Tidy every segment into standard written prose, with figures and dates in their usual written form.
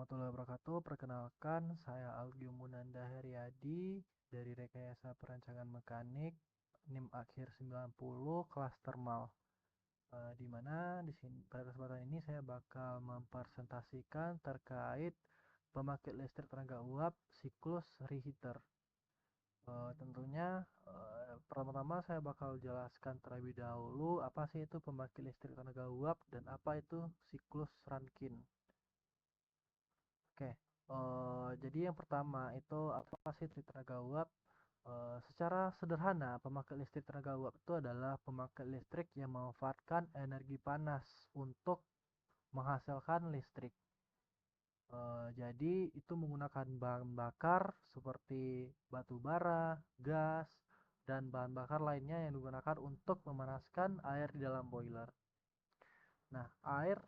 warahmatullahi wabarakatuh. Perkenalkan, saya Algio Munanda Heriadi dari Rekayasa Perancangan Mekanik, NIM akhir 90, kelas Thermal. Di mana di sini pada kesempatan ini saya bakal mempresentasikan terkait pembangkit listrik tenaga uap siklus reheater. Tentunya pertama-tama saya bakal jelaskan terlebih dahulu apa sih itu pembangkit listrik tenaga uap dan apa itu siklus Rankine. Oke, jadi yang pertama itu apa sih listrik tenaga uap? Secara sederhana, pembangkit listrik tenaga uap itu adalah pembangkit listrik yang memanfaatkan energi panas untuk menghasilkan listrik. Jadi itu menggunakan bahan bakar seperti batu bara, gas, dan bahan bakar lainnya yang digunakan untuk memanaskan air di dalam boiler. Nah, air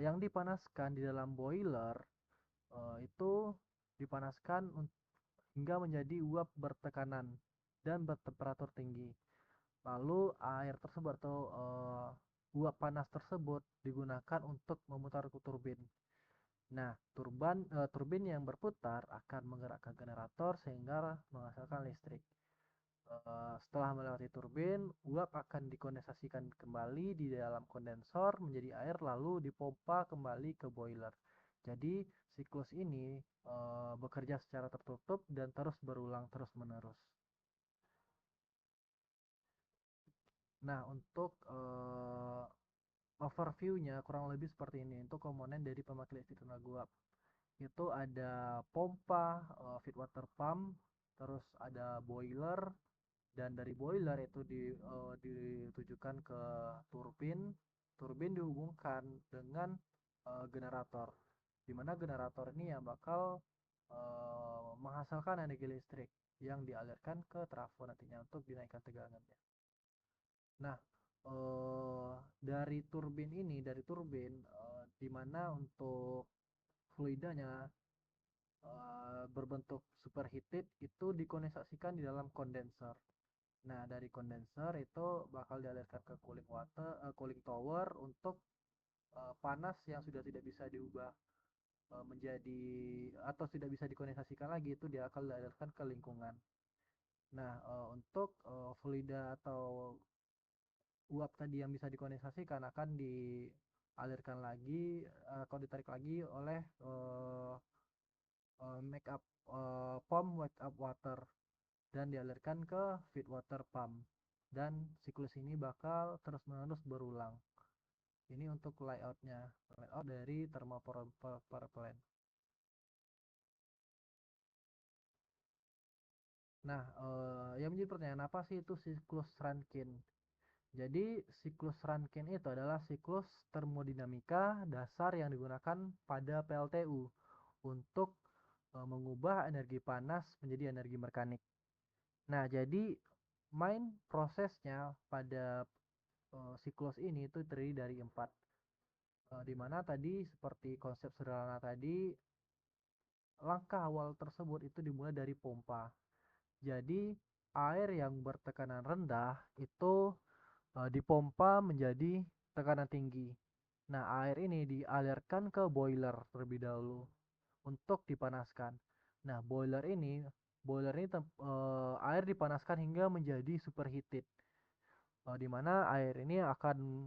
yang dipanaskan di dalam boiler itu dipanaskan hingga menjadi uap bertekanan dan bertemperatur tinggi. Lalu air tersebut atau uap panas tersebut digunakan untuk memutar turbin. Nah, turbin yang berputar akan menggerakkan generator sehingga menghasilkan listrik. Setelah melewati turbin, uap akan dikondensasikan kembali di dalam kondensor menjadi air lalu dipompa kembali ke boiler. Jadi siklus ini bekerja secara tertutup dan terus berulang terus-menerus. Nah, untuk overview-nya kurang lebih seperti ini. Untuk komponen dari pembangkit listrik tenaga uap itu ada pompa, feed water pump, terus ada boiler, dan dari boiler itu ditujukan ke turbin. Turbin dihubungkan dengan generator, di mana generator ini yang bakal menghasilkan energi listrik yang dialirkan ke trafo nantinya untuk dinaikkan tegangannya. Nah, dari turbin di mana untuk fluidanya berbentuk superheated itu dikondensasikan di dalam kondenser. Nah, dari kondenser itu bakal dialirkan ke cooling tower untuk panas yang sudah tidak bisa diubah menjadi atau tidak bisa dikondensasikan lagi itu dia akan dialirkan ke lingkungan. Nah, untuk fluida atau uap tadi yang bisa dikondensasikan akan dialirkan lagi atau ditarik lagi oleh make up pump wake up water dan dialirkan ke feed water pump, dan siklus ini bakal terus-menerus berulang. Ini untuk layout dari thermal power plant. Nah, yang menjadi pertanyaan apa sih itu siklus Rankine? Jadi siklus Rankine itu adalah siklus termodinamika dasar yang digunakan pada PLTU untuk mengubah energi panas menjadi energi mekanik. Nah, jadi main prosesnya pada siklus ini itu terdiri dari 4. Di mana tadi seperti konsep sederhana tadi, langkah awal tersebut itu dimulai dari pompa. Jadi air yang bertekanan rendah itu dipompa menjadi tekanan tinggi. Nah, air ini dialirkan ke boiler terlebih dahulu untuk dipanaskan. Nah, air dipanaskan hingga menjadi superheated, di mana air ini akan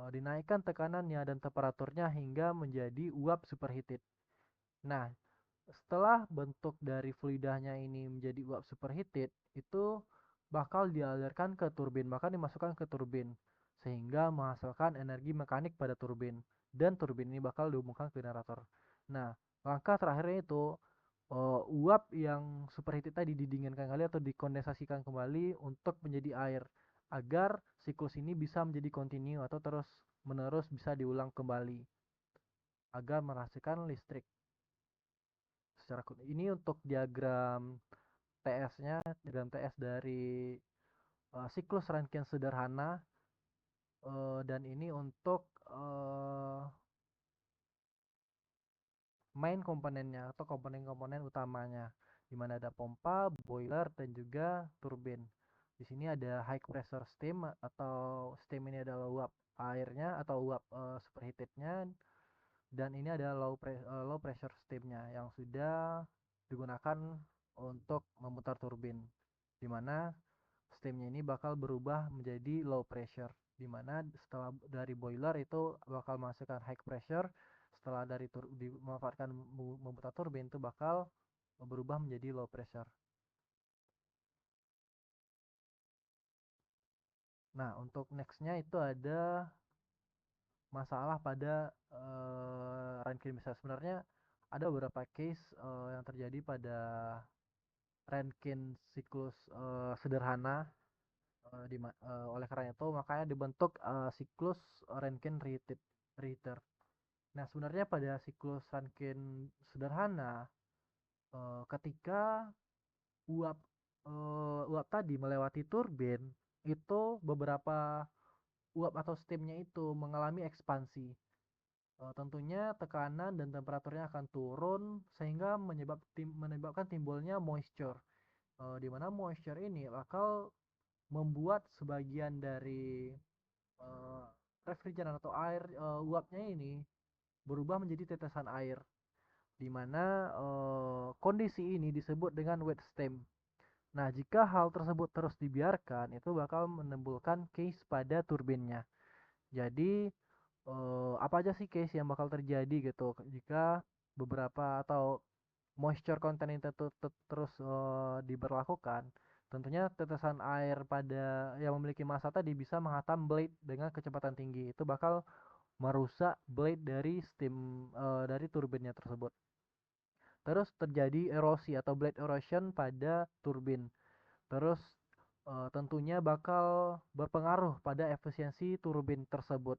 dinaikkan tekanannya dan temperaturnya hingga menjadi uap superheated. Nah, setelah bentuk dari fluidanya ini menjadi uap superheated, itu bakal dialirkan ke turbin, bahkan dimasukkan ke turbin, sehingga menghasilkan energi mekanik pada turbin, dan turbin ini bakal dihubungkan ke generator. Nah, langkah terakhirnya itu uap yang superheated tadi didinginkan kembali atau dikondensasikan kembali untuk menjadi air, agar siklus ini bisa menjadi kontinu atau terus menerus bisa diulang kembali agar menghasilkan listrik. Ini untuk diagram TS-nya, diagram TS dari siklus Rankine sederhana, dan ini untuk main komponennya atau komponen-komponen utamanya, di mana ada pompa, boiler, dan juga turbin. Di sini ada high pressure steam, atau steam ini adalah uap airnya atau uap superheatednya. dan ini ada low pressure steamnya yang sudah digunakan untuk memutar turbin, di mana steamnya ini bakal berubah menjadi low pressure, di mana setelah dari boiler itu bakal menghasilkan high pressure, setelah dimanfaatkan memutar turbin itu bakal berubah menjadi low pressure. Nah, untuk nextnya itu ada masalah pada Rankine bisa. Sebenarnya ada beberapa case yang terjadi pada Rankine siklus sederhana, oleh karena itu makanya dibentuk siklus Rankine reheater. Nah, sebenarnya pada siklus Rankine sederhana, ketika uap uap tadi melewati turbin, itu beberapa uap atau steamnya itu mengalami ekspansi. Tentunya tekanan dan temperaturnya akan turun sehingga menyebabkan timbulnya moisture. Di mana moisture ini bakal membuat sebagian dari uh, refrigeran atau air uapnya ini berubah menjadi tetesan air, di mana kondisi ini disebut dengan wet steam. Nah, jika hal tersebut terus dibiarkan, itu bakal menimbulkan case pada turbinnya. Jadi, apa aja sih case yang bakal terjadi gitu jika beberapa atau moisture content itu terus diberlakukan? Tentunya tetesan air pada yang memiliki massa tadi bisa menghantam blade dengan kecepatan tinggi. Itu bakal merusak blade dari steam dari turbinnya tersebut. Terus terjadi erosi atau blade erosion pada turbin. Terus tentunya bakal berpengaruh pada efisiensi turbin tersebut.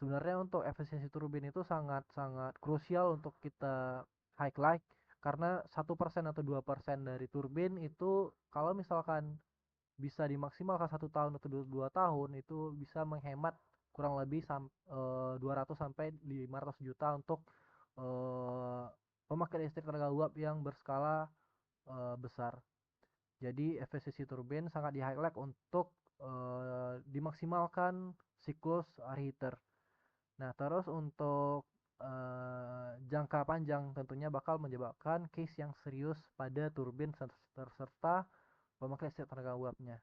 Sebenarnya untuk efisiensi turbin itu sangat-sangat krusial untuk kita highlight, karena 1% atau 2% dari turbin itu kalau misalkan bisa dimaksimalkan 1 tahun atau 2 tahun itu bisa menghemat kurang lebih 200 sampai 500 juta untuk eh, pemakaian listrik tenaga uap yang berskala besar. Jadi efisiensi turbin sangat di highlight untuk dimaksimalkan siklus reheater. Nah, terus untuk jangka panjang tentunya bakal menyebabkan case yang serius pada turbin serta pemakai listrik tenaga uapnya.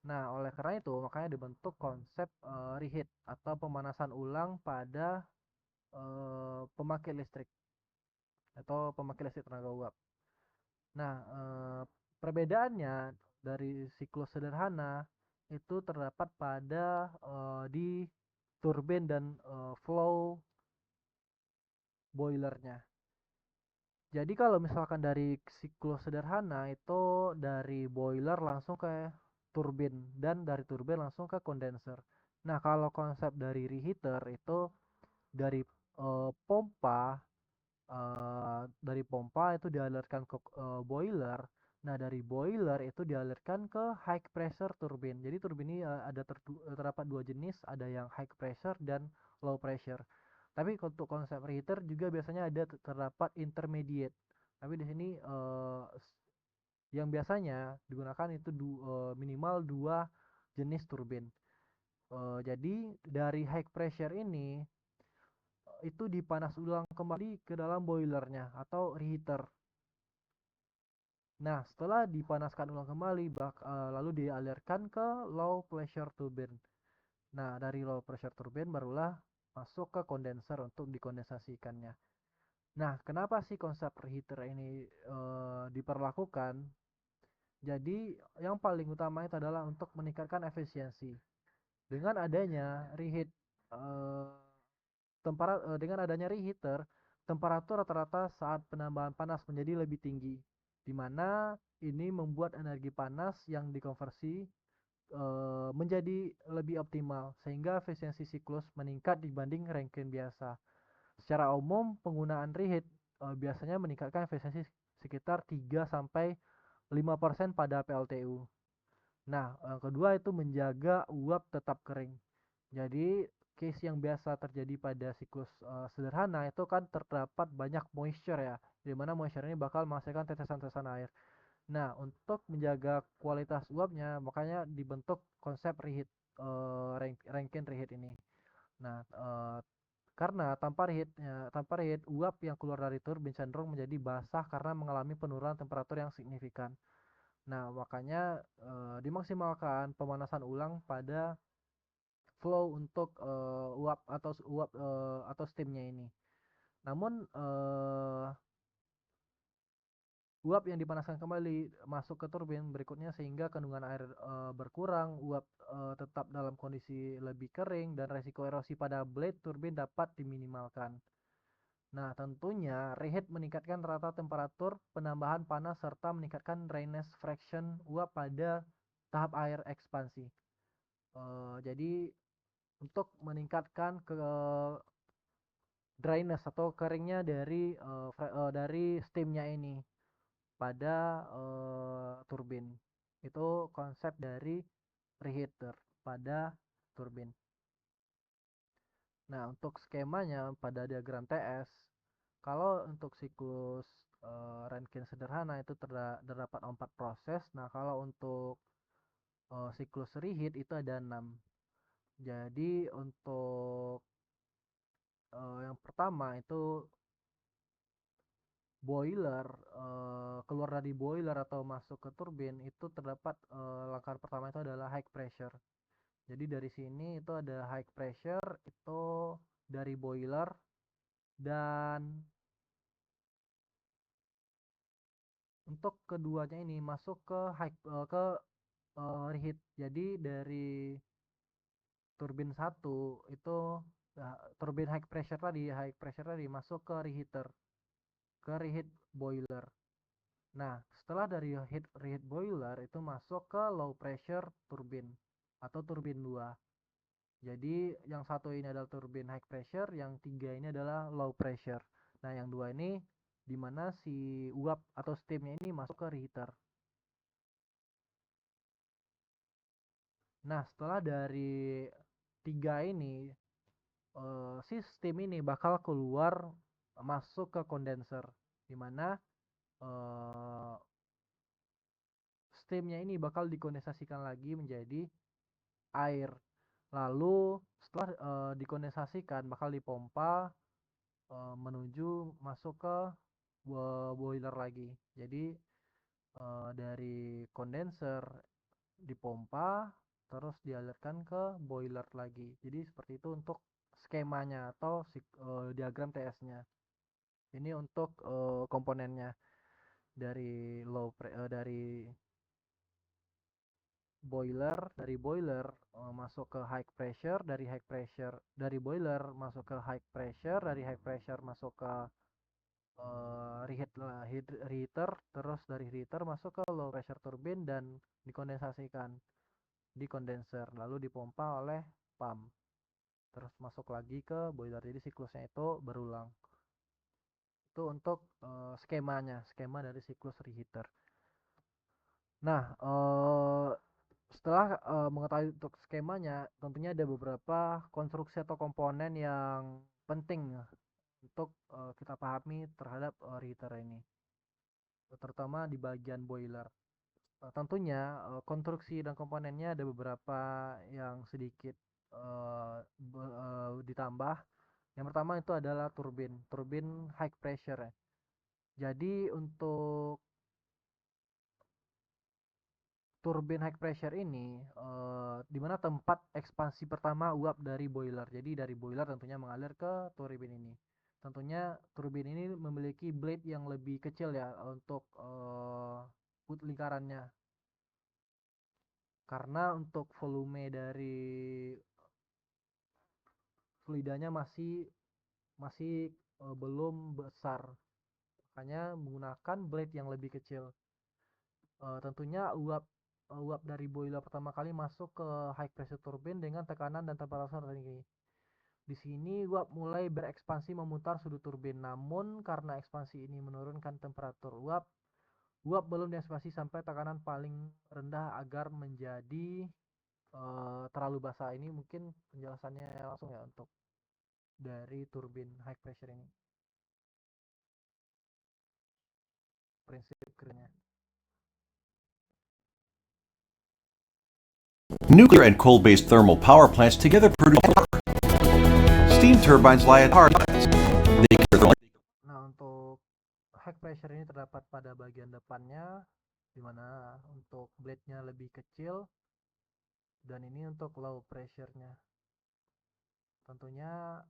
Nah, oleh karena itu makanya dibentuk konsep reheat atau pemanasan ulang pada pemakai listrik atau pemakai listrik tenaga uap. Nah, perbedaannya dari siklus sederhana itu terdapat pada di turbin dan flow boilernya. Jadi kalau misalkan dari siklus sederhana itu dari boiler langsung ke turbin dan dari turbin langsung ke kondenser. Nah, kalau konsep dari reheater itu dari pompa, itu dialirkan ke boiler. Nah, dari boiler itu dialirkan ke high pressure turbin. Jadi turbin ini ada terdapat dua jenis, ada yang high pressure dan low pressure. Tapi untuk konsep reheater juga biasanya ada terdapat intermediate. Tapi di sini yang biasanya digunakan itu minimal dua jenis turbin. Jadi dari high pressure ini itu dipanas ulang kembali ke dalam boilernya atau reheater. Nah, setelah dipanaskan ulang kembali, lalu dialirkan ke low pressure turbine. Nah, dari low pressure turbine barulah masuk ke kondenser untuk dikondensasikannya. Nah, kenapa sih konsep reheater ini diperlakukan? Jadi, yang paling utama itu adalah untuk meningkatkan efisiensi. Dengan adanya reheat eh, dengan adanya reheater, temperatur rata-rata saat penambahan panas menjadi lebih tinggi, di mana ini membuat energi panas yang dikonversi menjadi lebih optimal, sehingga efisiensi siklus meningkat dibanding Rankine biasa. Secara umum, penggunaan reheat biasanya meningkatkan efisiensi sekitar 3 sampai 5% pada PLTU. Nah, yang kedua itu menjaga uap tetap kering. Jadi, case yang biasa terjadi pada siklus sederhana itu kan terdapat banyak moisture ya, di mana moisture ini bakal menghasilkan tetesan-tetesan air. Nah, untuk menjaga kualitas uapnya, makanya dibentuk konsep reheat, Rankine reheat ini. Nah, Karena tanpa reheat uap yang keluar dari turbin cenderung menjadi basah karena mengalami penurunan temperatur yang signifikan. Nah, makanya dimaksimalkan pemanasan ulang pada flow untuk uap atau steamnya ini. Namun uap yang dipanaskan kembali masuk ke turbin berikutnya sehingga kandungan air berkurang, uap tetap dalam kondisi lebih kering dan resiko erosi pada blade turbin dapat diminimalkan. Nah, tentunya reheat meningkatkan rata temperatur, penambahan panas serta meningkatkan dryness fraction uap pada tahap air ekspansi. Jadi untuk meningkatkan ke dryness atau keringnya dari steamnya ini pada turbin. Itu konsep dari reheater pada turbin. Nah, untuk skemanya pada diagram TS, kalau untuk siklus Rankine sederhana itu terdapat 4 proses. Nah, kalau untuk siklus reheat itu ada 6. Jadi untuk yang pertama itu boiler, keluar dari boiler atau masuk ke turbin itu terdapat langkah pertama itu adalah high pressure. Jadi dari sini itu ada high pressure itu dari boiler dan untuk keduanya ini masuk ke reheat. Jadi dari turbin satu itu turbin high pressure tadi masuk ke reheater, ke reheat boiler. Nah, setelah dari reheat boiler itu masuk ke low pressure turbin atau turbin 2. Jadi yang satu ini adalah turbin high pressure, yang tiga ini adalah low pressure. Nah, yang dua ini dimana si uap atau steamnya ini masuk ke reheater. Nah, setelah dari tiga ini, si steam ini bakal keluar masuk ke condenser, dimana steamnya ini bakal dikondensasikan lagi menjadi air. Lalu setelah dikondensasikan bakal dipompa menuju masuk ke boiler lagi. Jadi dari kondenser dipompa terus dialirkan ke boiler lagi. Jadi seperti itu untuk skemanya atau diagram TS-nya. Ini untuk komponennya dari dari boiler masuk ke high pressure, dari boiler masuk ke high pressure, dari high pressure masuk ke reheater, terus dari reheater masuk ke low pressure turbine dan dikondensasikan di condenser, lalu dipompa oleh pump, terus masuk lagi ke boiler. Jadi siklusnya itu berulang. Itu untuk skema dari siklus reheater. Nah, setelah mengetahui untuk skemanya, tentunya ada beberapa konstruksi atau komponen yang penting untuk kita pahami terhadap reheater ini, terutama di bagian boiler. Tentunya konstruksi dan komponennya ada beberapa yang sedikit ditambah. Yang pertama itu adalah turbin high pressure ya. Jadi untuk turbin high pressure ini di mana tempat ekspansi pertama uap dari boiler. Jadi dari boiler tentunya mengalir ke turbin ini. Tentunya turbin ini memiliki blade yang lebih kecil ya untuk lingkarannya. Karena untuk volume dari fluidanya masih belum besar. Makanya menggunakan blade yang lebih kecil. Tentunya uap dari boiler pertama kali masuk ke high pressure turbine dengan tekanan dan temperatur tinggi. Di sini uap mulai berekspansi memutar sudut turbin. Namun karena ekspansi ini menurunkan temperatur uap belum diekspansi sampai tekanan paling rendah agar menjadi terlalu basah. Ini mungkin penjelasannya langsung ya untuk dari turbin high pressure ini. Prinsip kerjanya. Nuclear and coal-based thermal power plants together produce power. steam turbines lie at power plants. They can Nah, untuk high pressure ini terdapat pada bagian depannya, di mana untuk blade-nya lebih kecil, dan ini untuk low pressure-nya. Tentunya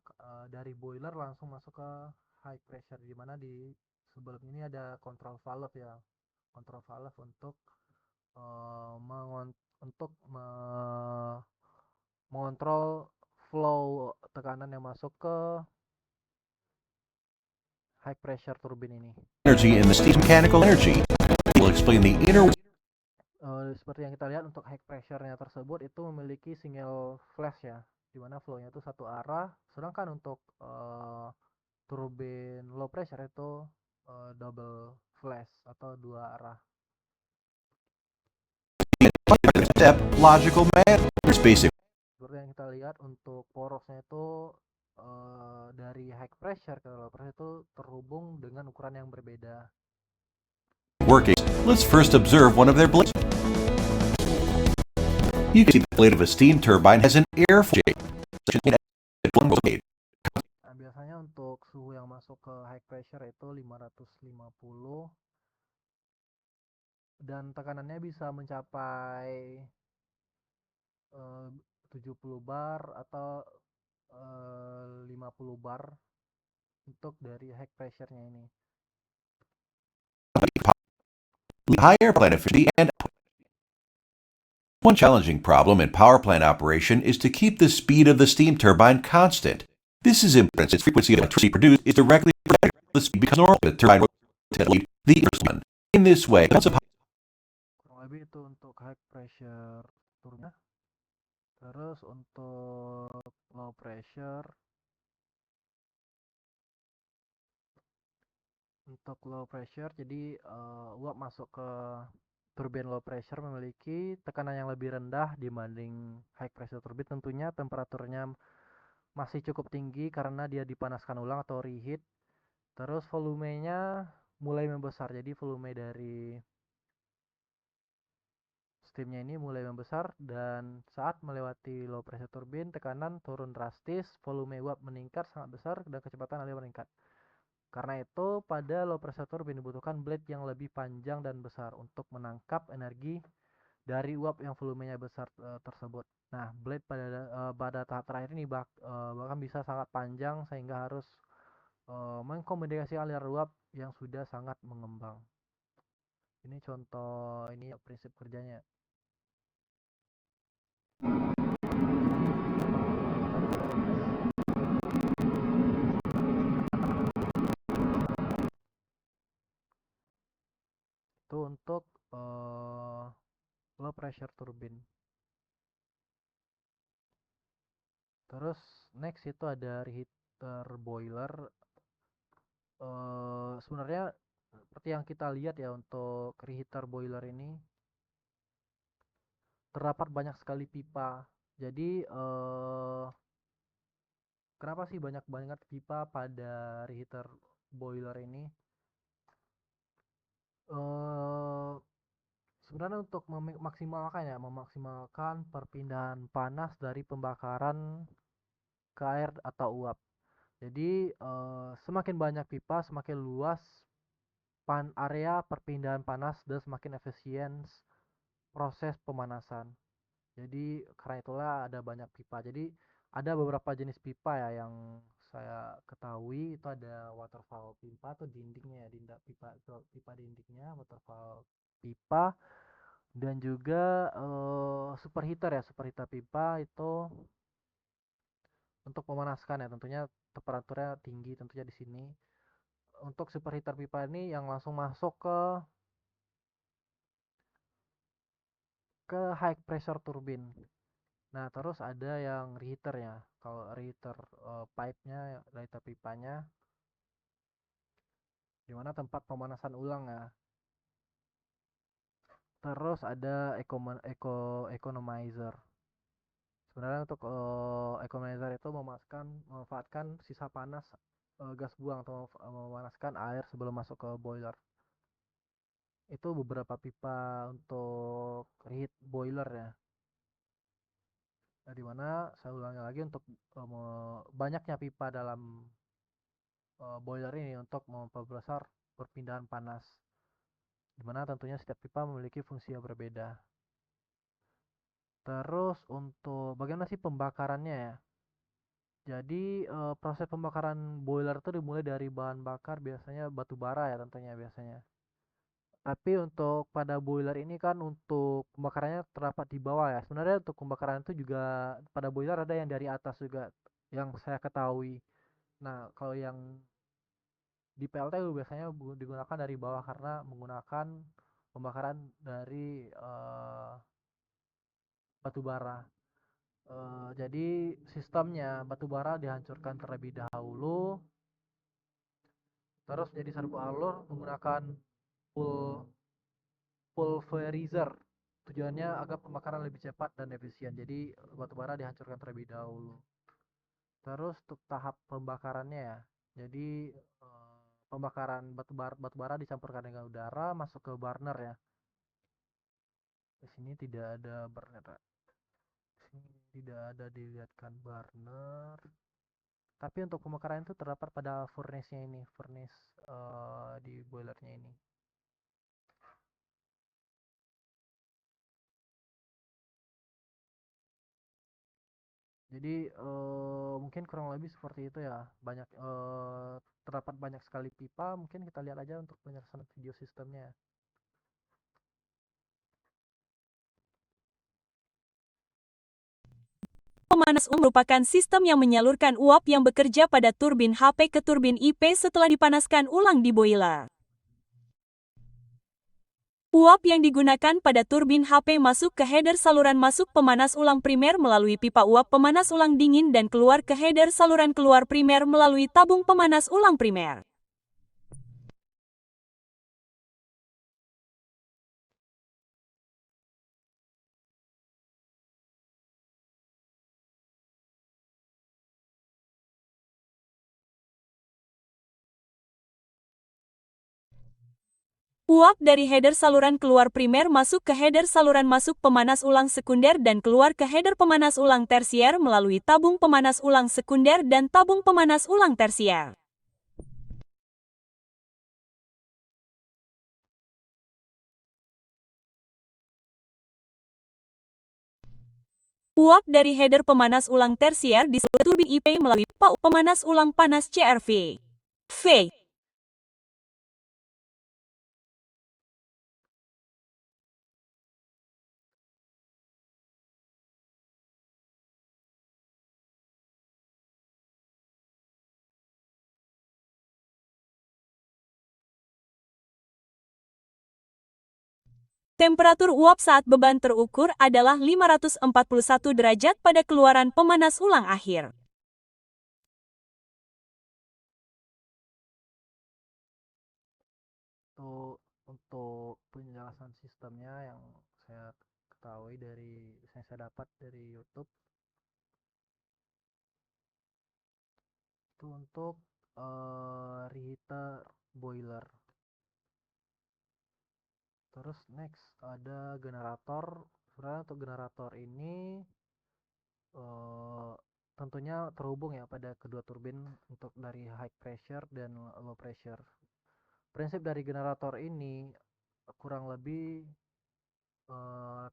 dari boiler langsung masuk ke high pressure, di mana di sebelum ini ada control valve ya, control valve untuk untuk mengontrol flow tekanan yang masuk ke high pressure turbin ini. energy in the steam mechanical energy. We'll explain the inner Seperti yang kita lihat untuk high pressure-nya tersebut itu memiliki single flash ya, di mana flow-nya itu satu arah, sedangkan untuk turbin low pressure itu double flash atau dua arah. step logical manner. Basic Seperti yang kita lihat untuk porosnya itu dari high pressure ke low pressure itu terhubung dengan ukuran yang berbeda. working. Let's first observe one of their blades. You can see the blade of a steam turbine has an airflow shape. Nah, biasanya untuk suhu yang masuk ke high pressure itu 550 dan tekanannya bisa mencapai 70 bar atau 50 bar untuk dari high pressure-nya ini. Higher plant efficiency and one challenging problem in power plant operation is to keep the speed of the steam turbine constant. This is important since frequency of electricity produced is directly proportional to the speed because normal the turbine rotates lead the instrument. In this way, Kurang lebih itu untuk high pressure turunnya. Terus untuk low pressure, jadi uap masuk ke turbin low pressure memiliki tekanan yang lebih rendah dibanding high pressure turbin. Tentunya temperaturnya masih cukup tinggi karena dia dipanaskan ulang atau reheat. Terus volumenya mulai membesar, jadi volume dari steamnya ini mulai membesar, dan saat melewati low pressure turbin tekanan turun drastis, volume uap meningkat sangat besar dan kecepatan aliran meningkat. Karena itu pada low pressure turbin dibutuhkan blade yang lebih panjang dan besar untuk menangkap energi dari uap yang volumenya besar tersebut. Nah, blade pada tahap terakhir ini bahkan bisa sangat panjang sehingga harus mengkomunikasi aliran uap yang sudah sangat mengembang. Ini contoh ini prinsip kerjanya. Itu untuk low pressure turbine. Terus next itu ada reheater boiler. Sebenarnya seperti yang kita lihat ya, untuk reheater boiler ini terdapat banyak sekali pipa. Jadi kenapa sih banyak banget pipa pada reheater boiler ini? Eh Sebenarnya untuk memaksimalkan perpindahan panas dari pembakaran ke air atau uap. Jadi semakin banyak pipa, semakin luas area perpindahan panas dan semakin efisien proses pemanasan. Jadi karena itulah ada banyak pipa. Jadi ada beberapa jenis pipa ya yang saya ketahui, itu ada waterfall pipa atau dindingnya ya, pipa dindingnya, waterfall pipa, dan juga superheater ya, superheater pipa itu untuk memanaskan ya, tentunya temperaturnya tinggi tentunya di sini. Untuk superheater pipa ini yang langsung masuk ke high pressure turbine. Nah, terus ada yang reheater ya. Kalau reheater pipe-nya, reheater pipanya, di mana tempat pemanasan ulang ya. Terus ada economizer. Sebenarnya untuk economizer itu memanfaatkan sisa panas gas buang atau memanaskan air sebelum masuk ke boiler. Itu beberapa pipa untuk reheat boiler ya. Di mana saya ulangi lagi untuk banyaknya pipa dalam boiler ini untuk memperbesar perpindahan panas, di mana tentunya setiap pipa memiliki fungsi yang berbeda. Terus untuk bagaimana sih pembakarannya ya? Jadi proses pembakaran boiler itu dimulai dari bahan bakar biasanya batu bara ya tentunya biasanya. Tapi untuk pada boiler ini kan untuk pembakarannya terdapat di bawah ya. Sebenarnya untuk pembakaran itu juga pada boiler ada yang dari atas juga yang saya ketahui. Nah, kalau yang di PLTU biasanya digunakan dari bawah karena menggunakan pembakaran dari batu bara. Jadi sistemnya batu bara dihancurkan terlebih dahulu, terus menjadi serbu alur menggunakan pul pulverizer. Tujuannya agar pembakaran lebih cepat dan efisien. Jadi batu bara dihancurkan terlebih dahulu. Terus untuk tahap pembakarannya ya. Jadi pembakaran batu bara dicampurkan dengan udara masuk ke burner ya. Di sini tidak ada burner. Di sini tidak ada dilihatkan burner. Tapi untuk pembakaran itu terdapat pada furnace-nya ini, furnace di boilernya ini. Jadi mungkin kurang lebih seperti itu ya. Banyak terdapat banyak sekali pipa. Mungkin kita lihat aja untuk penjelasan video sistemnya. Pemanas merupakan sistem yang menyalurkan uap yang bekerja pada turbin HP ke turbin IP setelah dipanaskan ulang di boiler. Uap yang digunakan pada turbin HP masuk ke header saluran masuk pemanas ulang primer melalui pipa uap pemanas ulang dingin dan keluar ke header saluran keluar primer melalui tabung pemanas ulang primer. Uap dari header saluran keluar primer masuk ke header saluran masuk pemanas ulang sekunder dan keluar ke header pemanas ulang tersier melalui tabung pemanas ulang sekunder dan tabung pemanas ulang tersier. Uap dari header pemanas ulang tersier di seluruh turbin IP melalui pipa pemanas ulang panas CRV. V. Temperatur uap saat beban terukur adalah 541 derajat pada keluaran pemanas ulang akhir. Untuk penjelasan sistemnya yang saya ketahui dari yang saya dapat dari YouTube itu untuk reheater boiler. Terus next ada generator. Sebenarnya untuk generator ini tentunya terhubung ya pada kedua turbin untuk dari high pressure dan low pressure. Prinsip dari generator ini kurang lebih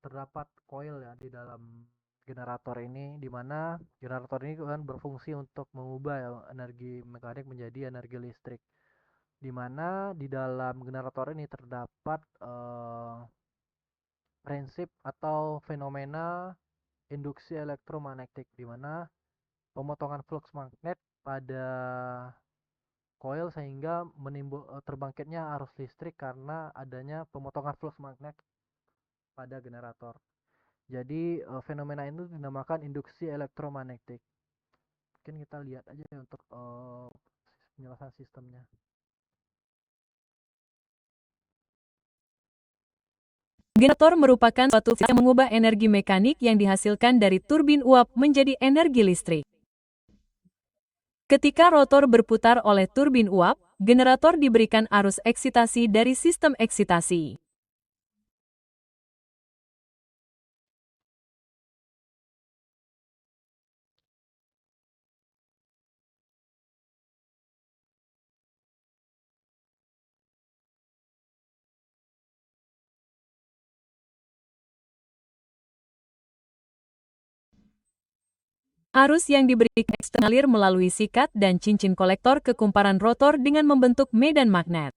terdapat coil ya di dalam generator ini, di mana generator ini kan berfungsi untuk mengubah ya, energi mekanik menjadi energi listrik, di mana di dalam generator ini terdapat prinsip atau fenomena induksi elektromagnetik, di mana pemotongan flux magnet pada coil sehingga terbangkitnya arus listrik karena adanya pemotongan flux magnet pada generator. Jadi fenomena itu dinamakan induksi elektromagnetik. Mungkin kita lihat aja untuk penjelasan sistemnya. Generator merupakan suatu fungsi yang mengubah energi mekanik yang dihasilkan dari turbin uap menjadi energi listrik. Ketika rotor berputar oleh turbin uap, generator diberikan arus eksitasi dari sistem eksitasi. Arus yang diberikan eksternalir melalui sikat dan cincin kolektor ke kumparan rotor dengan membentuk medan magnet.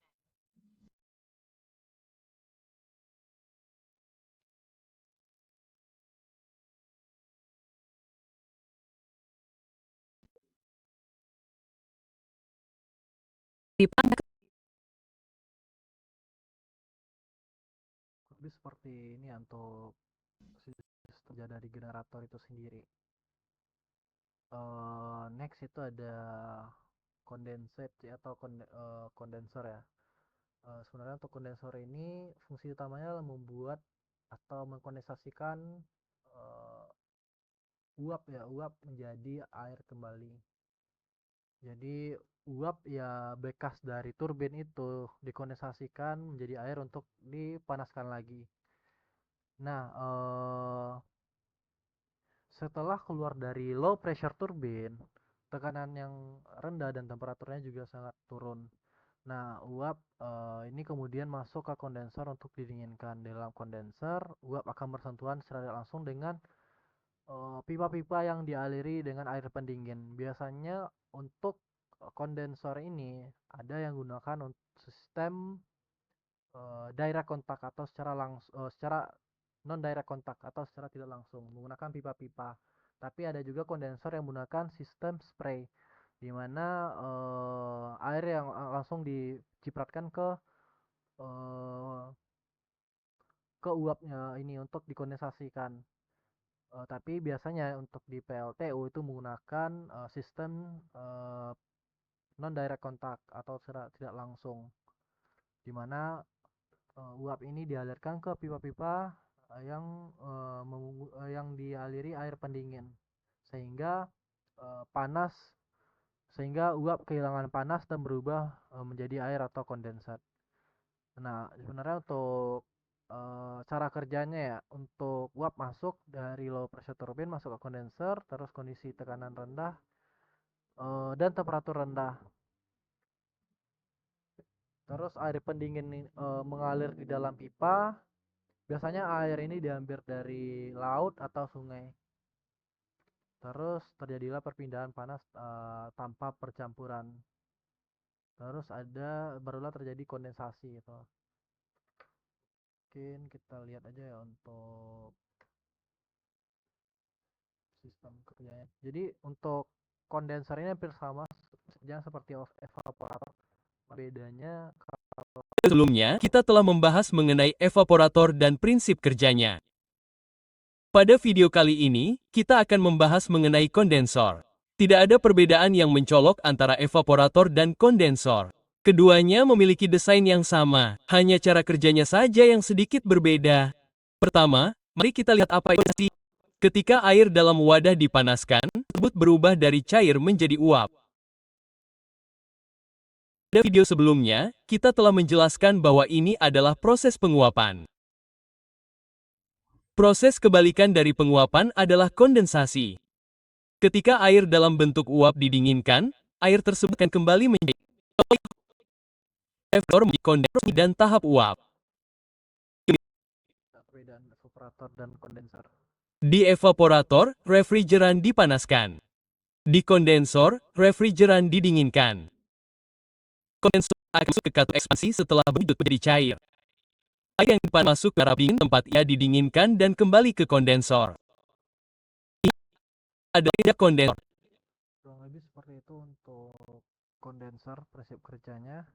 Pipa Lebih seperti ini ya untuk sistem dari generator itu sendiri. Next itu ada kondensor ya. Sebenarnya untuk kondensor ini fungsi utamanya membuat atau mengkondensasikan uh, uap menjadi air kembali. Jadi uap ya bekas dari turbin itu dikondensasikan menjadi air untuk dipanaskan lagi. Nah, setelah keluar dari low pressure turbin, tekanan yang rendah dan temperaturnya juga sangat turun. Nah, uap ini kemudian masuk ke kondensor untuk didinginkan. Dalam kondensor, uap akan bersentuhan secara tidak langsung dengan pipa-pipa yang dialiri dengan air pendingin. Biasanya untuk kondensor ini ada yang gunakan sistem direct contact atau secara non direct contact atau secara tidak langsung menggunakan pipa-pipa. Tapi ada juga kondensor yang menggunakan sistem spray di mana air yang langsung dicipratkan eh, ke uapnya ini untuk dikondensasikan. Tapi biasanya untuk di PLTU itu menggunakan sistem non direct contact atau secara tidak langsung, di mana uap ini dialirkan ke pipa-pipa yang dialiri air pendingin sehingga panas sehingga uap kehilangan panas dan berubah menjadi air atau kondensat. Nah, sebenarnya untuk cara kerjanya ya, untuk uap masuk dari low pressure turbine masuk ke kondenser, terus kondisi tekanan rendah dan temperatur rendah. Terus air pendingin mengalir di dalam pipa. Biasanya air ini diambil dari laut atau sungai. Terus terjadilah perpindahan panas tanpa percampuran. Terus barulah terjadi kondensasi gitu. Mungkin kita lihat aja ya untuk sistem kerjanya. Jadi untuk kondenser ini hampir sama kerjaan seperti evaporator. Bedanya Sebelumnya, kita telah membahas mengenai evaporator dan prinsip kerjanya. Pada video kali ini, kita akan membahas mengenai kondensor. Tidak ada perbedaan yang mencolok antara evaporator dan kondensor. Keduanya memiliki desain yang sama, hanya cara kerjanya saja yang sedikit berbeda. Pertama, mari kita lihat apa itu. Ketika air dalam wadah dipanaskan, tersebut berubah dari cair menjadi uap. Pada video sebelumnya, kita telah menjelaskan bahwa ini adalah proses penguapan. Proses kebalikan dari penguapan adalah kondensasi. Ketika air dalam bentuk uap didinginkan, air tersebut akan kembali menjadi kondensasi dan tahap uap. perbedaan evaporator dan kondenser. Di evaporator, refrigeran dipanaskan. Di kondensor, refrigeran didinginkan. Kondensor akan masuk ke katup ekspansi setelah berwujud menjadi cair. Air yang masuk ke arah dingin tempat ia didinginkan dan kembali ke kondensor. Ini adalah kondensor. Kurang lebih seperti itu untuk kondenser prinsip kerjanya.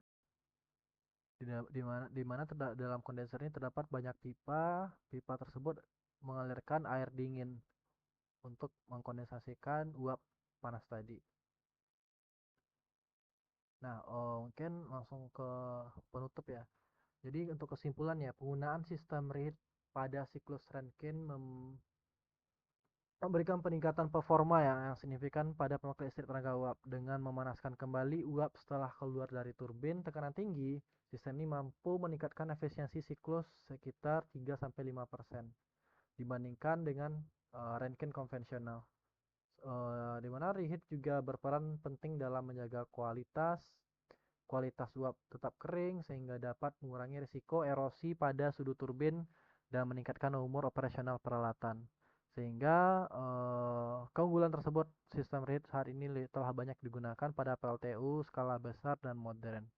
Di mana dalam kondenser ini terdapat banyak pipa. Pipa tersebut mengalirkan air dingin untuk mengkondensasikan uap panas tadi. Nah, mungkin langsung ke penutup ya. Jadi untuk kesimpulannya, penggunaan sistem reheat pada siklus Rankine memberikan peningkatan performa yang signifikan pada pembangkit listrik tenaga uap. Dengan memanaskan kembali uap setelah keluar dari turbin tekanan tinggi, sistem ini mampu meningkatkan efisiensi siklus sekitar 3-5% dibandingkan dengan Rankine konvensional. Di mana reheat juga berperan penting dalam menjaga kualitas uap tetap kering sehingga dapat mengurangi risiko erosi pada sudut turbin dan meningkatkan umur operasional peralatan. Sehingga keunggulan tersebut sistem reheat saat ini telah banyak digunakan pada PLTU skala besar dan modern.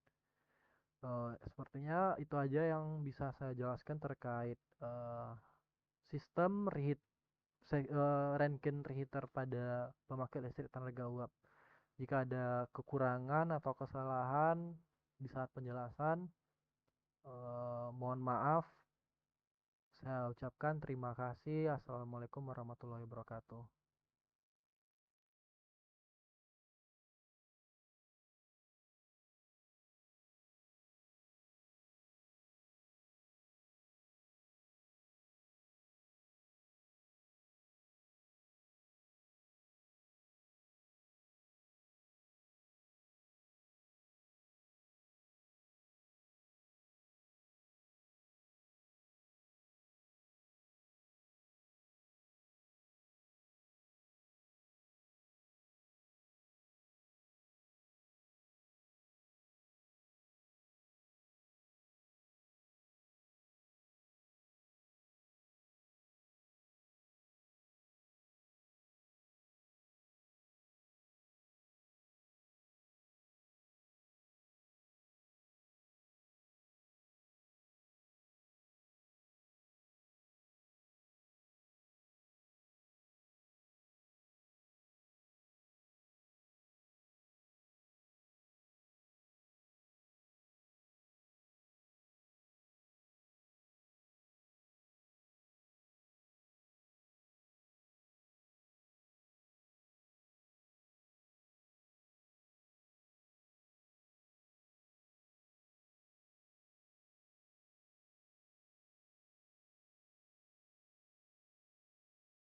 Sepertinya itu aja yang bisa saya jelaskan terkait sistem reheat Rankine reheater pada pemakai listrik tenaga uap. Jika ada kekurangan atau kesalahan di saat penjelasan, mohon maaf. Saya ucapkan terima kasih. Assalamualaikum warahmatullahi wabarakatuh.